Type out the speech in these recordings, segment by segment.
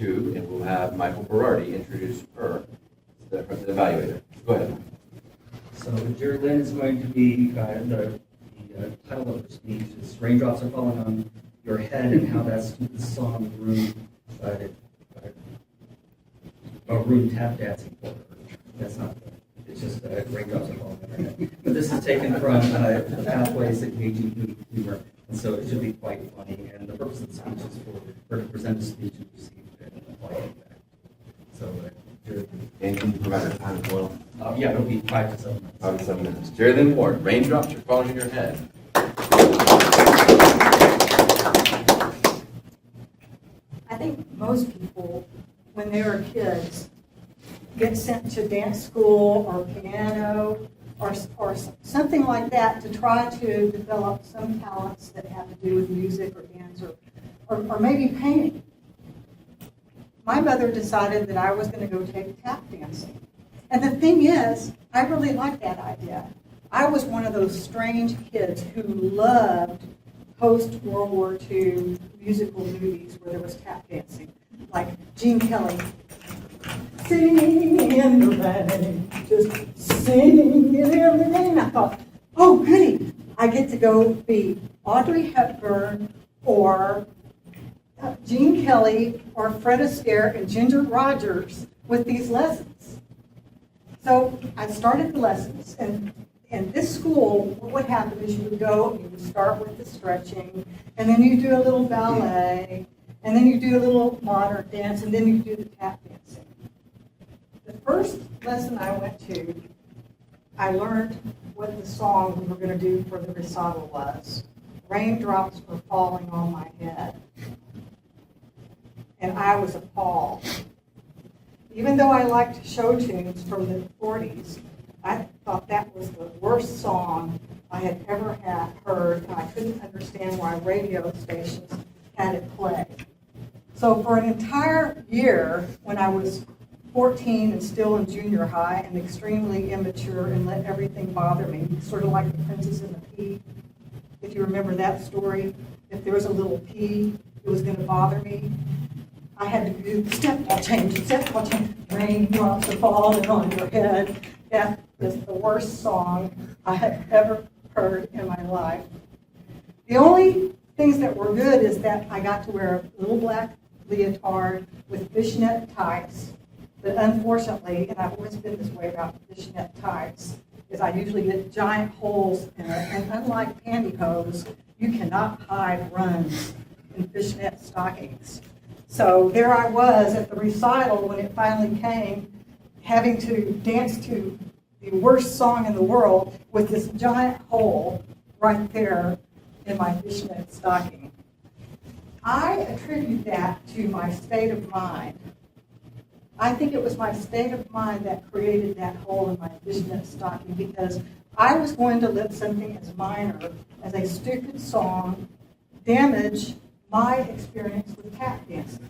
two, and we'll have Michael Berardi introduce her, the evaluator. Go ahead. So Jerri Lynn is going to be, the title of her speech is Raindrops Are Falling on Your Head, and how that's the song room tap dancing for her. That's not, it's just raindrops are falling on her head. But this is taken from the Pathways Engaging Humor, and so it should be quite funny. And the purpose of the speech is for her to present a speech and receive an applied feedback. So, Jerri. And can you provide a time as well? Yeah, it'll be 5 to 7 minutes. 5 to 7 minutes. Jerri Lynn Ward, Raindrops Are Falling on Your Head. I think most people, when they were kids, get sent to dance school or piano or something like that to try to develop some talents that have to do with music or dance or maybe painting. My mother decided that I was going to go take tap dancing. And the thing is, I really liked that idea. I was one of those strange kids who loved post-World War II musical movies where there was tap dancing, like Gene Kelly. Singing in the rain, just singing in the rain. I thought, oh goody, I get to go be Audrey Hepburn or Gene Kelly or Fred Astaire and Ginger Rogers with these lessons. So I started the lessons, and in this school, what would happen is you would go and you would start with the stretching, and then you do a little ballet, and then you do a little modern dance, and then you do the tap dancing. The first lesson I went to, I learned what the song we were going to do for the recital was. Raindrops were falling on my head. And I was appalled. Even though I liked show tunes from the 40s, I thought that was the worst song I had ever heard, and I couldn't understand why radio stations had it play. So for an entire year, when I was 14 and still in junior high and extremely immature and let everything bother me, sort of like the Princess and the Pea. If you remember that story, if there was a little pea, it was going to bother me. I had to do step change, raindrops are falling on your head. That was the worst song I had ever heard in my life. The only things that were good is that I got to wear a little black leotard with fishnet tights. But unfortunately, and I've always been this way about fishnet tights, is I usually get giant holes in it. And unlike pantyhose, you cannot hide runs in fishnet stockings. So there I was at the recital when it finally came, having to dance to the worst song in the world with this giant hole right there in my fishnet stocking. I attribute that to my state of mind. I think it was my state of mind that created that hole in my fishnet stocking, because I was going to let something as minor as a stupid song damage my experience with tap dancing.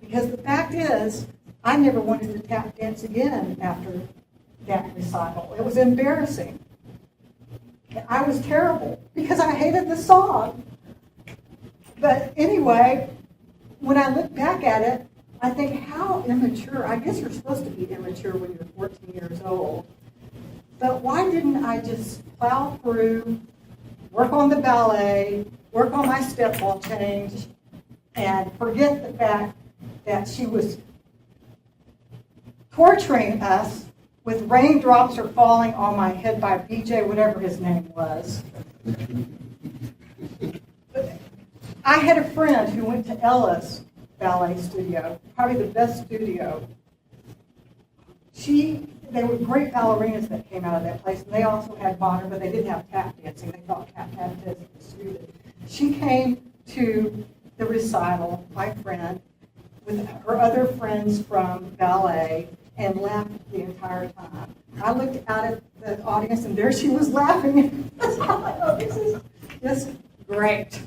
Because the fact is, I never wanted to tap dance again after that recital. It was embarrassing. I was terrible because I hated the song. But anyway, when I look back at it, I think how immature. I guess you're supposed to be immature when you're 14 years old. But why didn't I just plow through, work on the ballet, work on my step ball change, and forget the fact that she was torturing us with Raindrops Are Falling on My Head by BJ, whatever his name was. I had a friend who went to Ella's ballet studio, probably the best studio. They were great ballerinas that came out of that place, and they also had modern, but they didn't have tap dancing. They thought tap dancing was stupid. She came to the recital, my friend, with her other friends from ballet, and laughed the entire time. I looked out at the audience, and there she was laughing. I thought, oh, this is just great.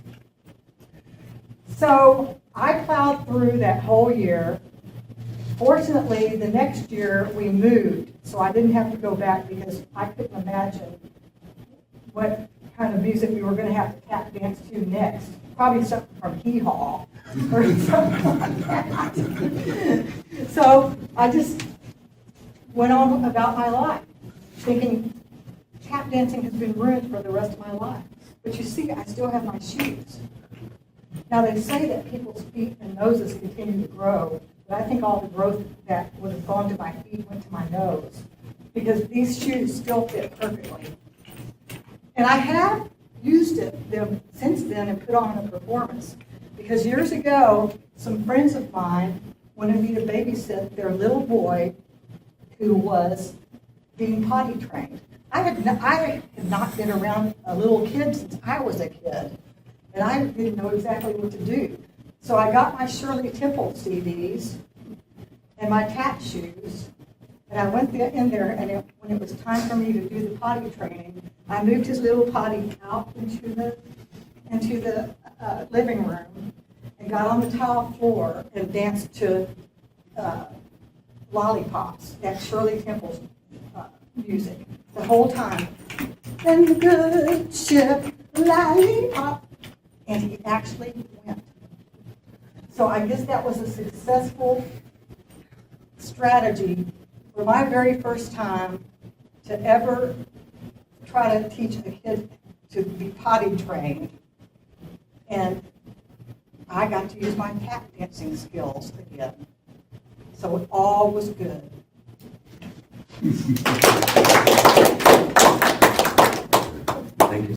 So I plowed through that whole year. Fortunately, the next year we moved, so I didn't have to go back because I couldn't imagine what kind of music we were going to have to tap dance to next. Probably something from Hee Haw or something like that. So I just went on about my life, thinking tap dancing has been ruined for the rest of my life. But you see, I still have my shoes. Now, they say that people's feet and noses continue to grow, but I think all the growth that would have gone to my feet went to my nose, because these shoes still fit perfectly. And I have used them since then and put on a performance, because years ago, some friends of mine wanted me to babysit their little boy who was being potty trained. I had not been around a little kid since I was a kid, and I didn't know exactly what to do. So I got my Shirley Temple CDs and my tap shoes, and I went in there, and when it was time for me to do the potty training, I moved his little potty out into the living room and got on the tile floor and danced to Lollipops, that Shirley Temple's music, the whole time. And the good ship Lollipop, and he actually went. So I guess that was a successful strategy for my very first time to ever try to teach a kid to be potty trained. And I got to use my tap dancing skills again. So it all was good.